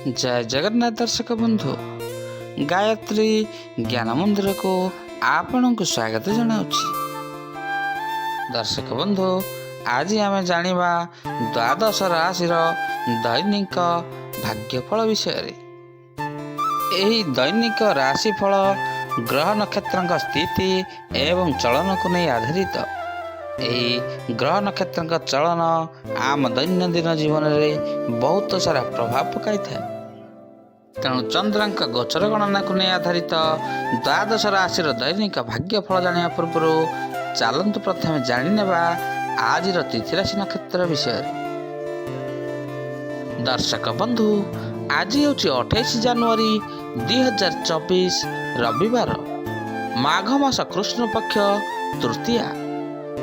जय जगन्नाथ दर्शक बंधु गायत्री ज्ञान मंदिर को आपण को स्वागत जनाऊँगी। दर्शक बंधु आज आम जानिबा द्वादश राशि दैनिक भाग्यफल विषय। यही दैनिक राशिफल ग्रह नक्षत्र स्थिति एवं चलन को नहीं आधारित। यही ग्रह नक्षत्र चलन आम दैनंदिन जीवन में बहुत सारा प्रभाव पकाई था। तेणु चंद्रांक गोचर गणना को नहीं आधारित द्वादश राशि दैनिक भाग्यफल जाना पूर्व चलतु प्रथम जाणीनेबा आज तिथि राशि नक्षत्र विषय। दर्शक बंधु आज हूँ 28 जनवरी 2024 रविवार माघ मास कृष्ण पक्ष तृतीया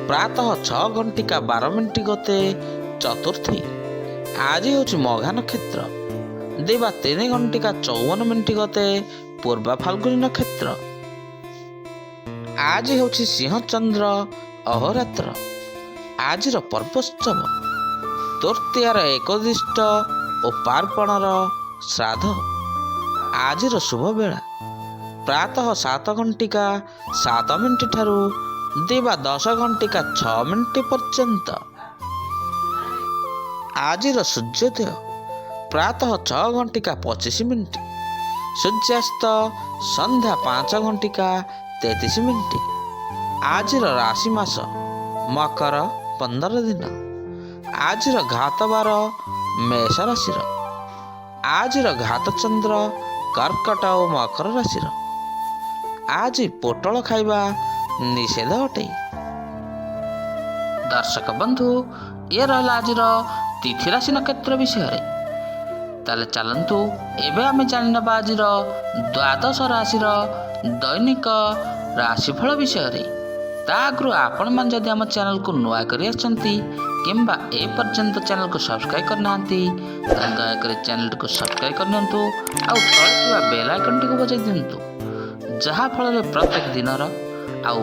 प्रातः 6:12 गते चतुर्थी। आज हूँ मघा नक्षत्र दिवा 3:54 गते पूर्वा फाल्गुनी नक्षत्र। आज हूँ सिंह चंद्र अहोरात्र। आज पर्वोत्सव तृतीयार एकदिष्ट और पार्पणर श्राद्ध। आज शुभ बेला प्रातः 7:07 ठारू दिवा 10:06 पर्यंत। आज सूर्योदय प्रातः 6:25 सूर्यास्त संध्या 5:33। आज राशि मास मकर 15 दिन। आज घात बार मेष राशि। आज घात चंद्र कर्कट और मकर राशि। आज पोटल खाइबा निषेध अटे। दर्शक बंधु ये रहा आज तिथि राशि नक्षत्र विषय। ताले चलतु एवं आम जानिनेबा आज द्वादश राशि दैनिक राशिफल विषय। आगु आपण मैंने जदि आम चैनल को नुआ कर किंबा ए पर्यंत चैनल को सब्सक्राइब करना दयाकोरी चैनल को सब्सक्राइब करनी आउ तले बेल आइकन टी बजाई दिंतु जहाँ फल प्रत्येक दिनर आउ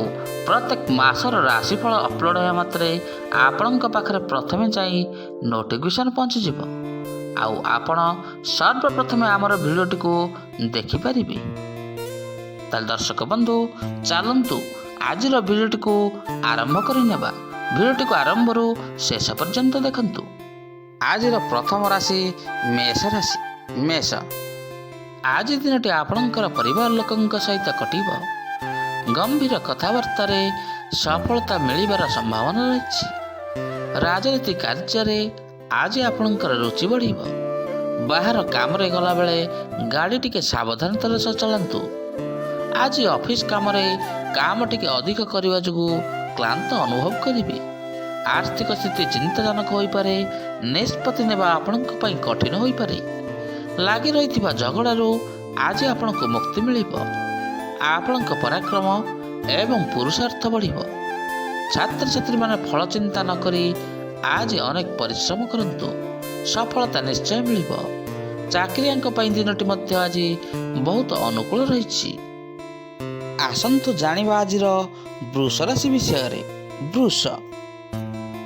प्रत्येक मासर राशिफल अपलोड होगा मात्रे आपण पाखे प्रथमे जाई नोटिफिकेशन पहुँचीज आउ आपण सर्वप्रथमे आमर भिडियोटी को देखिपारे। ताल दर्शक बंधु चलतु आज भिडियोटी को आरंभ करनेबा। भिडियोटी को आरंभ शेष पर्यंत देखंतु। आज प्रथम राशि मेष राशि। मेष आज दिनटी आपणकर परिवार लोकंक सहित कटिब। गंभीर कथबार्ता सफलता मिलिबार संभावना रही। राजनीति कार्य आज आपणकर रुचि बढ़। बाहर काम रे गला बेले गाड़ी टिके सावधानतार सह चलतु। आज ऑफिस काम टिके अधिक करने जो क्लांत अनुभव करेंगे। आर्थिक स्थिति चिंताजनक हो पारे। निष्पत्ति नेबा आपण कठिन हो पारे। लगी रही झगड़ारू आज आपण को मुक्ति मिल। आपण पराक्रम एवं पुरुषार्थ बढ़। छात्र छात्री माने फल चिंता न करी आज अनेक परिश्रम करंतु। सफलता निश्चय मिल। चाकरियांक दिनटी मध्य आज बहुत अनुकूल रही। आसंतु जानिबा आज वृष राशि विषय। वृष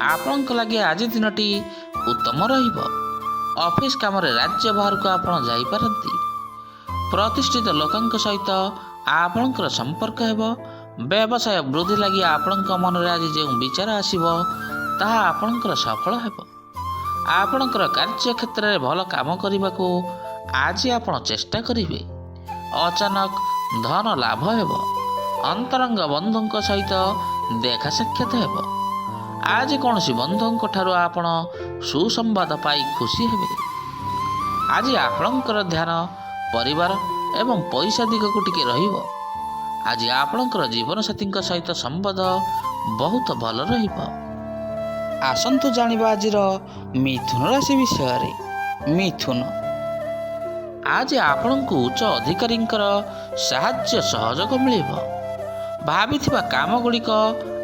आपण लगे आज दिनटी उत्तम रहिब। ऑफिस काम राज्य बाहर को आपण जाई पारंती। प्रतिष्ठित लोकंक सहित आपणकर संपर्क हेबो। व्यवसाय वृद्धि लगी आपणक मन रे आज जो विचार आसीबो ताहा आपणकर सफल हेबो। आपणकर कार्य क्षेत्र में भल काम करने को आज आपण चेष्टा करिवे। अचानक धन लाभ हेबो। अंतरंग बंधुंक सहित देखा साक्षात हेबो। आज कौन सी बंधुंक ठारू आपण सुसंवाद पाई खुशी हेबे। आज आपणकर ध्यान परिवार एवं पैसा दिग को टिके रहिबो। आज आपणकर जीवन साथी सहित संबंध बहुत भल रहिबो। आसंतु जानिबा आज मिथुन राशि विषय। मिथुन आज आपण को उच्च अधिकारी साहाय्य सहयोग मिल। भाभी काम गुड़िक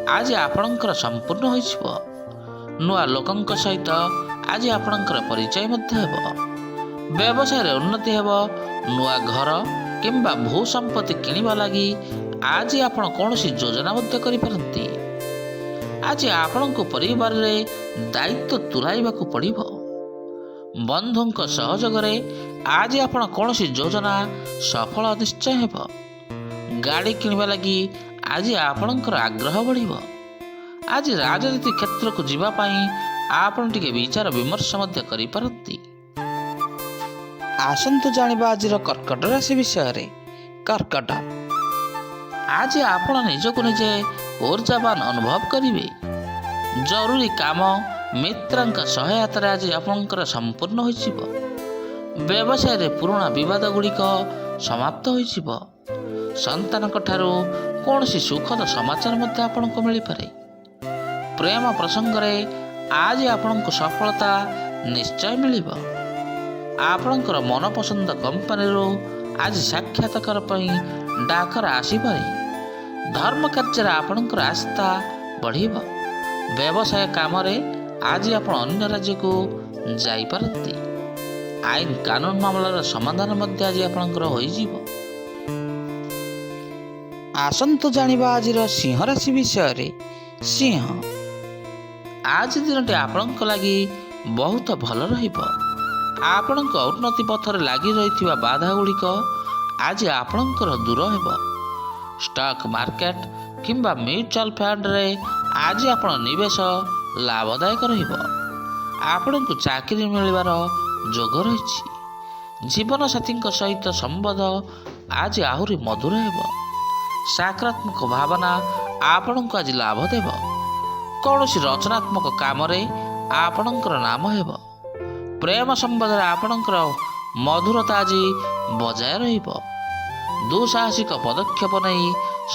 आज आपणकर संपूर्ण हो। नुआ लोकंक सहित आज आपणकर परिचय हेब। व्यवसाय उन्नति हेब। नुआ घर किंबा भू संपत्ति किनिबा लगी आज आपण कौन योजना करिपारंती। आज आपण परिवार रे दायित्व तुलाइबा को पड़िबो। बंधुंक सहयोग ଆଜି ଆପଣ କୌଣସି ଯୋଜନା ସଫଳ ନିଶ୍ଚୟ ହେବ। ଗାଡ଼ି କିଣିବା ଲାଗି ଆଜି ଆପଣଙ୍କର ଆଗ୍ରହ ବଢ଼ିବ। ଆଜି ରାଜନୀତି କ୍ଷେତ୍ରକୁ ଯିବା ପାଇଁ ଆପଣ ଟିକେ ବିଚାର ବିମର୍ଶ ମଧ୍ୟ କରିପାରନ୍ତି। ଆସନ୍ତୁ ଜାଣିବା ଆଜିର କର୍କଟ ରାଶି ବିଷୟରେ। କର୍କଟ, ଆଜି ଆପଣ ନିଜକୁ ନିଜେ ଊର୍ଜାବାନ ଅନୁଭବ କରିବେ। ଜରୁରୀ କାମ ମିତ୍ରଙ୍କ ସହାୟତାରେ ଆଜି ଆପଣଙ୍କର ସମ୍ପୂର୍ଣ୍ଣ ହୋଇଯିବ। ବ୍ୟବସାୟରେ ପୁରୁଣା ବିବାଦ ଗୁଡ଼ିକ ସମାପ୍ତ ହୋଇଯିବ। ସନ୍ତାନଙ୍କ ଠାରୁ କୌଣସି ସୁଖଦ ସମାଚାର ମଧ୍ୟ ଆପଣଙ୍କୁ ମିଳିପାରେ। ପ୍ରେମ ପ୍ରସଙ୍ଗରେ ଆଜି ଆପଣଙ୍କୁ ସଫଳତା ନିଶ୍ଚୟ ମିଳିବ। ଆପଣଙ୍କର ମନପସନ୍ଦ କମ୍ପାନୀରୁ ଆଜି ସାକ୍ଷାତକାର ପାଇଁ ଡାକରା ଆସିପାରେ। ଧର୍ମ କାର୍ଯ୍ୟରେ ଆପଣଙ୍କର ଆସ୍ଥା ବଢ଼ିବ। ବ୍ୟବସାୟ କାମରେ ଆଜି ଆପଣ ଅନ୍ୟ ରାଜ୍ୟକୁ ଯାଇପାରନ୍ତି। ଆଇନ କାନୁନ ମାମଲାର ସମାଧାନ ମଧ୍ୟ ଆଜି ଆପଣଙ୍କର ହୋଇଯିବ। ଆସନ୍ତୁ ଜାଣିବା ଆଜିର ସିଂହ ରାଶି ବିଷୟରେ। ସିଂହ, ଆଜି ଦିନଟି ଆପଣଙ୍କ ଲାଗି ବହୁତ ଭଲ ରହିବ। ଆପଣଙ୍କ ଉନ୍ନତି ପଥରେ ଲାଗି ରହିଥିବା ବାଧା ଗୁଡ଼ିକ ଆଜି ଆପଣଙ୍କର ଦୂର ହେବ। ଷ୍ଟକ୍ ମାର୍କେଟ କିମ୍ବା ମ୍ୟୁଚୁଆଲ ଫଣ୍ଡରେ ଆଜି ଆପଣ ନିବେଶ ଲାଭଦାୟକ ରହିବ। ଆପଣଙ୍କୁ ଚାକିରି ମିଳିବାର ଯୋଗ ରହିଛି। ଜୀବନସାଥୀଙ୍କ ସହିତ ସମ୍ବନ୍ଧ ଆଜି ଆହୁରି ମଧୁର ହେବ। ସକାରାତ୍ମକ ଭାବନା ଆପଣଙ୍କୁ ଆଜି ଲାଭ ଦେବ। କୌଣସି ରଚନାତ୍ମକ କାମରେ ଆପଣଙ୍କର ନାମ ହେବ। ପ୍ରେମ ସମ୍ବନ୍ଧରେ ଆପଣଙ୍କର ମଧୁରତା ଆଜି ବଜାୟ ରହିବ। ଦୁଃସାହସିକ ପଦକ୍ଷେପ ନେଇ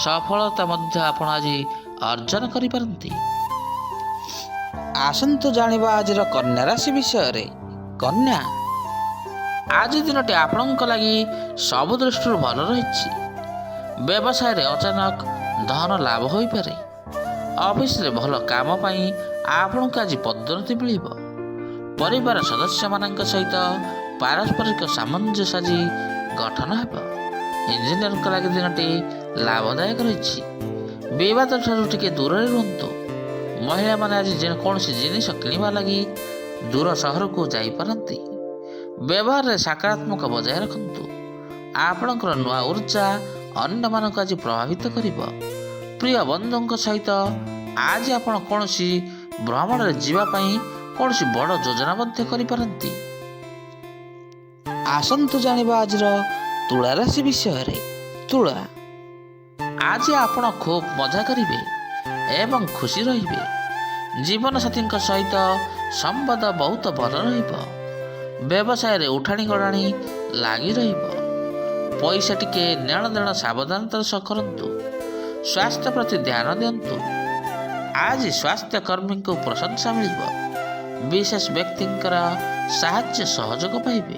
ସଫଳତା ମଧ୍ୟ ଆପଣ ଆଜି ଅର୍ଜନ କରିପାରନ୍ତି। ଆସନ୍ତୁ ଜାଣିବା ଆଜିର କନ୍ୟା ରାଶି ବିଷୟରେ। କନ୍ୟା, ଆଜି ଦିନଟି ଆପଣଙ୍କ ଲାଗି ସବୁ ଦୃଷ୍ଟିରୁ ଭଲ ରହିଛି। ବ୍ୟବସାୟରେ ଅଚାନକ ଧନ ଲାଭ ହୋଇପାରେ। ଅଫିସରେ ଭଲ କାମ ପାଇଁ ଆପଣଙ୍କୁ ଆଜି ପଦୋନ୍ନତି ମିଳିବ। ପରିବାର ସଦସ୍ୟମାନଙ୍କ ସହିତ ପାରସ୍ପରିକ ସାମଞ୍ଜସ୍ୟ ଆଜି ଗଠନ ହେବ। ଇଞ୍ଜିନିୟରଙ୍କ ଲାଗି ଦିନଟି ଲାଭଦାୟକ ରହିଛି। ବିବାଦ ଠାରୁ ଟିକେ ଦୂରରେ ରୁହନ୍ତୁ। ମହିଳାମାନେ ଆଜି ଯେକୌଣସି ଜିନିଷ କିଣିବା ଲାଗି ଦୂର ସହରକୁ ଯାଇପାରନ୍ତି। ବ୍ୟବହାରରେ ସକାରାତ୍ମକ ବଜାୟ ରଖନ୍ତୁ। ଆପଣଙ୍କର ନୂଆ ଉର୍ଜା ଅନ୍ୟମାନଙ୍କୁ ଆଜି ପ୍ରଭାବିତ କରିବ। ପ୍ରିୟ ବନ୍ଧୁଙ୍କ ସହିତ ଆଜି ଆପଣ କୌଣସି ଭ୍ରମଣରେ ଯିବା ପାଇଁ କୌଣସି ବଡ଼ ଯୋଜନା ମଧ୍ୟ କରିପାରନ୍ତି। ଆସନ୍ତୁ ଜାଣିବା ଆଜିର ତୁଳା ରାଶି ବିଷୟରେ। ତୁଳା, ଆଜି ଆପଣ ଖୁବ୍ ମଜା କରିବେ ଏବଂ ଖୁସି ରହିବେ। ଜୀବନସାଥୀଙ୍କ ସହିତ ସମ୍ବନ୍ଧ ବହୁତ ଭଲ ରହିବ। ବ୍ୟବସାୟରେ ଉଠାଣି ଗଡ଼ାଣି ଲାଗି ରହିବ। ପଇସା ଟିକେ ନେଣଦେଣ ସାବଧାନତାର ସହ କରନ୍ତୁ। ସ୍ୱାସ୍ଥ୍ୟ ପ୍ରତି ଧ୍ୟାନ ଦିଅନ୍ତୁ। ଆଜି ସ୍ୱାସ୍ଥ୍ୟକର୍ମୀଙ୍କୁ ପ୍ରଶଂସା ମିଳିବ। ବିଶେଷ ବ୍ୟକ୍ତିଙ୍କର ସାହାଯ୍ୟ ସହଯୋଗ ପାଇବେ।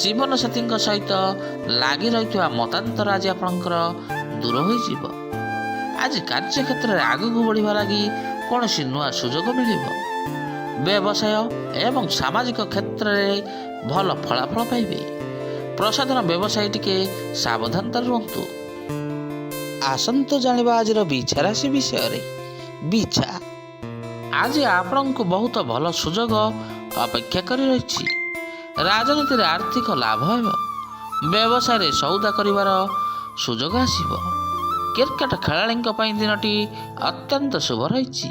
ଜୀବନସାଥୀଙ୍କ ସହିତ ଲାଗି ରହିଥିବା ମତାନ୍ତର ଆଜି ଆପଣଙ୍କର ଦୂର ହୋଇଯିବ। ଆଜି କାର୍ଯ୍ୟକ୍ଷେତ୍ରରେ ଆଗକୁ ବଢ଼ିବା ଲାଗି କୌଣସି ନୂଆ ସୁଯୋଗ ମିଳିବ। ବ୍ୟବସାୟ ଏବଂ ସାମାଜିକ କ୍ଷେତ୍ରରେ ଭଲ ଫଳାଫଳ ପାଇବେ। ପ୍ରସାଧନ ବ୍ୟବସାୟୀ ଟିକେ ସାବଧାନତା ରୁହନ୍ତୁ। ଆସନ୍ତୁ ଜାଣିବା ଆଜିର ବିଛା ରାଶି ବିଷୟରେ। ବିଛା, ଆଜି ଆପଣଙ୍କୁ ବହୁତ ଭଲ ସୁଯୋଗ ଅପେକ୍ଷା କରି ରହିଛି। ରାଜନୀତିରେ ଆର୍ଥିକ ଲାଭ ହେବ। ବ୍ୟବସାୟରେ ସଉଦା କରିବାର ସୁଯୋଗ ଆସିବ। କ୍ରିକେଟ ଖେଳାଳିଙ୍କ ପାଇଁ ଦିନଟି ଅତ୍ୟନ୍ତ ଶୁଭ ରହିଛି।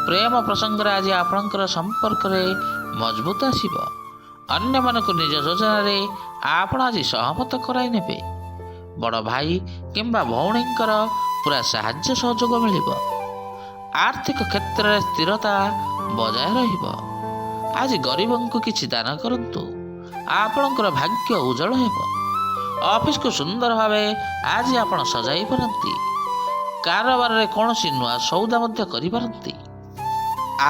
ପ୍ରେମ ପ୍ରସଙ୍ଗରେ ଆଜି ଆପଣଙ୍କର ସମ୍ପର୍କରେ ମଜବୁତ ଆସିବ। ଅନ୍ୟମାନଙ୍କୁ ନିଜ ଯୋଜନାରେ ଆପଣ ଆଜି ସହମତ କରାଇ ନେବେ। ବଡ଼ ଭାଇ କିମ୍ବା ଭଉଣୀଙ୍କର ପୁରା ସାହାଯ୍ୟ ସହଯୋଗ ମିଳିବ। ଆର୍ଥିକ କ୍ଷେତ୍ରରେ ସ୍ଥିରତା ବଜାୟ ରହିବ। ଆଜି ଗରିବଙ୍କୁ କିଛି ଦାନ କରନ୍ତୁ। ଆପଣଙ୍କର ଭାଗ୍ୟ ଉଜ୍ଜଳ ହେବ। ଅଫିସକୁ ସୁନ୍ଦର ଭାବେ ଆଜି ଆପଣ ସଜାଇ ପାରନ୍ତି। କାରବାରରେ କୌଣସି ନୂଆ ସଉଦା ମଧ୍ୟ କରିପାରନ୍ତି।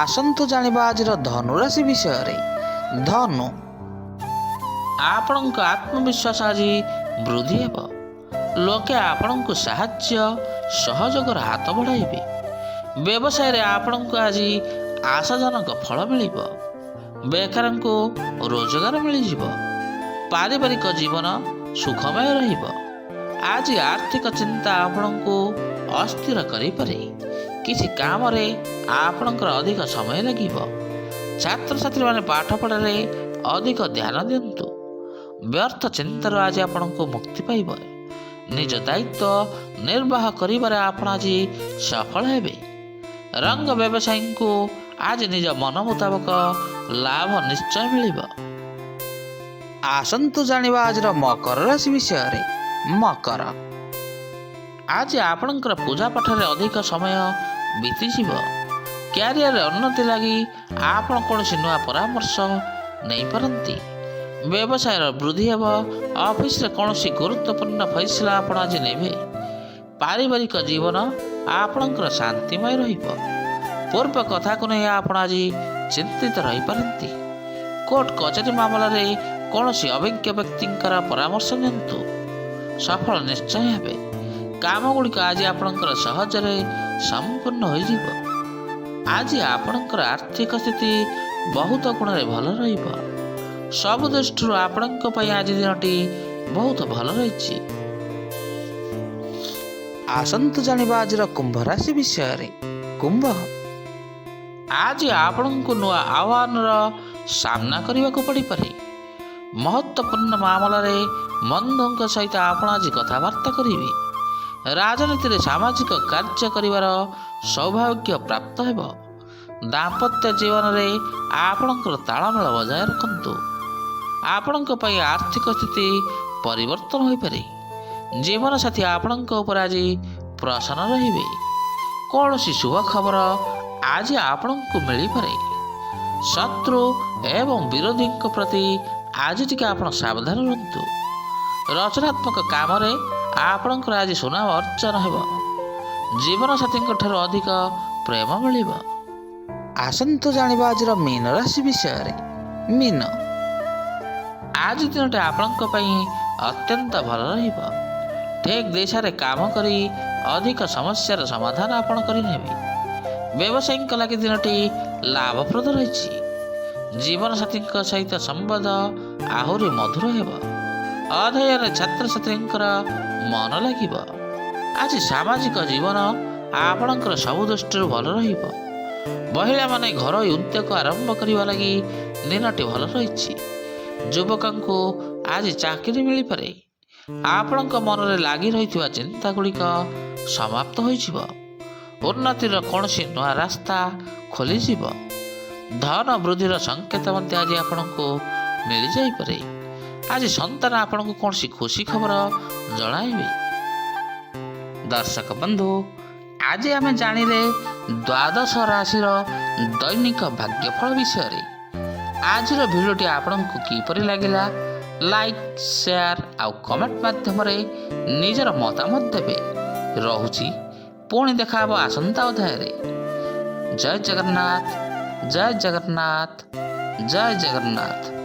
ଆସନ୍ତୁ ଜାଣିବା ଆଜିର ଧନୁ ରାଶି ବିଷୟରେ। ଧନୁ, ଆପଣଙ୍କ ଆତ୍ମବିଶ୍ୱାସ ଆଜି ବୃଦ୍ଧି ହେବ। ଲୋକେ ଆପଣଙ୍କୁ ସାହାଯ୍ୟ ସହଯୋଗର ହାତ ବଢ଼ାଇବେ। ବ୍ୟବସାୟରେ ଆପଣଙ୍କୁ ଆଜି ଆଶାଜନକ ଫଳ ମିଳିବ। ବେକାରଙ୍କୁ ରୋଜଗାର ମିଳିଯିବ। ପାରିବାରିକ ଜୀବନ ସୁଖମୟ ରହିବ। ଆଜି ଆର୍ଥିକ ଚିନ୍ତା ଆପଣଙ୍କୁ ଅସ୍ଥିର କରିପାରେ। କିଛି କାମରେ ଆପଣଙ୍କର ଅଧିକ ସମୟ ଲାଗିବ। ଛାତ୍ରଛାତ୍ରୀମାନେ ପାଠପଢ଼ାରେ ଅଧିକ ଧ୍ୟାନ ଦିଅନ୍ତୁ। ବ୍ୟର୍ଥ ଚିନ୍ତାରୁ ଆଜି ଆପଣଙ୍କୁ ମୁକ୍ତି ପାଇବ। ନିଜ ଦାୟିତ୍ୱ ନିର୍ବାହ କରିବାରେ ଆପଣ ଆଜି ସଫଳ ହେବେ। ରଙ୍ଗ ବ୍ୟବସାୟୀଙ୍କୁ ଆଜି ନିଜ ମନ ମୁତାବକ ଲାଭ ନିଶ୍ଚୟ ମିଳିବ। ଆସନ୍ତୁ ଜାଣିବା ଆଜିର ମକର ରାଶି ବିଷୟରେ। ମକର, ଆଜି ଆପଣଙ୍କର ପୂଜା ପାଠରେ ଅଧିକ ସମୟ ବିତିଯିବ। କ୍ୟାରିୟରରେ ଉନ୍ନତି ଲାଗି ଆପଣ କୌଣସି ନୂଆ ପରାମର୍ଶ ନେଇପାରନ୍ତି। ବ୍ୟବସାୟର ବୃଦ୍ଧି ହେବ। ଅଫିସରେ କୌଣସି ଗୁରୁତ୍ୱପୂର୍ଣ୍ଣ ଫଇସଲା ଆପଣ ଆଜି ନେବେ। ପାରିବାରିକ ଜୀବନ ଆପଣଙ୍କର ଶାନ୍ତିମୟ ରହିବ। ପୂର୍ବ କଥାକୁ ନେଇ ଆପଣ ଆଜି ଚିନ୍ତିତ ରହିପାରନ୍ତି। କୋର୍ଟ କଚେରୀ ମାମଲାରେ କୌଣସି ଅଭିଜ୍ଞ ବ୍ୟକ୍ତିଙ୍କର ପରାମର୍ଶ ନିଅନ୍ତୁ। ସଫଳ ନିଶ୍ଚୟ ହେବେ। କାମଗୁଡ଼ିକ ଆଜି ଆପଣଙ୍କର ସହଜରେ ସମ୍ପୂର୍ଣ୍ଣ ହୋଇଯିବ। ଆଜି ଆପଣଙ୍କର ଆର୍ଥିକ ସ୍ଥିତି ବହୁତ ଗୁଣରେ ଭଲ ରହିବ। ସବୁ ଦୃଷ୍ଟିରୁ ଆପଣଙ୍କ ପାଇଁ ଆଜି ଦିନଟି ବହୁତ ଭଲ ରହିଛି। ଆସନ୍ତୁ ଜାଣିବା ଆଜିର କୁମ୍ଭ ରାଶି ବିଷୟରେ। କୁମ୍ଭ, ଆଜି ଆପଣଙ୍କୁ ନୂଆ ଆହ୍ୱାନର ସାମ୍ନା କରିବାକୁ ପଡ଼ିପାରେ। ମହତ୍ତ୍ୱପୂର୍ଣ୍ଣ ମାମଲାରେ ବନ୍ଧୁଙ୍କ ସହିତ ଆପଣ ଆଜି କଥାବାର୍ତ୍ତା କରିବେ। ରାଜନୀତିରେ ସାମାଜିକ କାର୍ଯ୍ୟ କରିବାର ସୌଭାଗ୍ୟ ପ୍ରାପ୍ତ ହେବ। ଦାମ୍ପତ୍ୟ ଜୀବନରେ ଆପଣଙ୍କର ତାଳମେଳ ବଜାୟ ରଖନ୍ତୁ। ଆପଣଙ୍କ ପାଇଁ ଆର୍ଥିକ ସ୍ଥିତି ପରିବର୍ତ୍ତନ ହୋଇପାରେ। ଜୀବନସାଥୀ ଆପଣଙ୍କ ଉପରେ ଆଜି ପ୍ରସନ୍ନ ରହିବେ। କୌଣସି ଶୁଭ ଖବର ଆଜି ଆପଣଙ୍କୁ ମିଳିପାରେ। ଶତ୍ରୁ ଏବଂ ବିରୋଧୀଙ୍କ ପ୍ରତି ଆଜି ଟିକେ ଆପଣ ସାବଧାନ ରୁହନ୍ତୁ। ରଚନାତ୍ମକ କାମରେ ଆପଣଙ୍କର ଆଜି ସୁନାମ ଅର୍ଜନ ହେବ। ଜୀବନସାଥୀଙ୍କ ଠାରୁ ଅଧିକ ପ୍ରେମ ମିଳିବ। ଆସନ୍ତୁ ଜାଣିବା ଆଜିର ମୀନ ରାଶି ବିଷୟରେ। ମୀନ, ଆଜି ଦିନଟି ଆପଣଙ୍କ ପାଇଁ ଅତ୍ୟନ୍ତ ଭଲ ରହିବ। ଠିକ୍ ଦିଶାରେ କାମ କରି ଅଧିକ ସମସ୍ୟାର ସମାଧାନ ଆପଣ କରିନେବେ। ବ୍ୟବସାୟୀଙ୍କ ଲାଗି ଦିନଟି ଲାଭପ୍ରଦ ରହିଛି। ଜୀବନସାଥୀଙ୍କ ସହିତ ସମ୍ବନ୍ଧ ଆହୁରି ମଧୁର ହେବ। ଅଧ୍ୟୟନରେ ଛାତ୍ରଛାତ୍ରୀଙ୍କର ମନ ଲାଗିବ। ଆଜି ସାମାଜିକ ଜୀବନ ଆପଣଙ୍କର ସବୁ ଦୃଷ୍ଟିରୁ ଭଲ ରହିବ। ମହିଳାମାନେ ଘରୋଇ ଉଦ୍ୟୋଗ ଆରମ୍ଭ କରିବା ଲାଗି ଦିନଟି ଭଲ ରହିଛି। ଯୁବକଙ୍କୁ ଆଜି ଚାକିରି ମିଳିପାରେ। ଆପଣଙ୍କ ମନରେ ଲାଗି ରହିଥିବା ଚିନ୍ତା ଗୁଡ଼ିକ ସମାପ୍ତ ହୋଇଯିବ। ଉନ୍ନତିର କୌଣସି ନୂଆ ରାସ୍ତା ଖୋଲିଯିବ। ଧନ ବୃଦ୍ଧିର ସଂକେତ ମଧ୍ୟ ଆଜି ଆପଣଙ୍କୁ ମିଳିଯାଇପାରେ। ଆଜି ସନ୍ତାନ ଆପଣଙ୍କୁ କୌଣସି ଖୁସି ଖବର ଜଣାଇବେ। ଦର୍ଶକ ବନ୍ଧୁ, ଆଜି ଆମେ ଜାଣିଲେ ଦ୍ୱାଦଶ ରାଶିର ଦୈନିକ ଭାଗ୍ୟଫଳ ବିଷୟରେ। ଆଜିର ଭିଡ଼ିଓଟି ଆପଣଙ୍କୁ କିପରି ଲାଗିଲା? ଲାଇକ୍, ସେୟାର ଆଉ କମେଣ୍ଟ ମାଧ୍ୟମରେ ନିଜର ମତାମତ ଦେବେ। ରହୁଛି, ପୁଣି ଦେଖା ହେବ ଆସନ୍ତା ଅଧ୍ୟାୟରେ। ଜୟ ଜଗନ୍ନାଥ, ଜୟ ଜଗନ୍ନାଥ, ଜୟ ଜଗନ୍ନାଥ।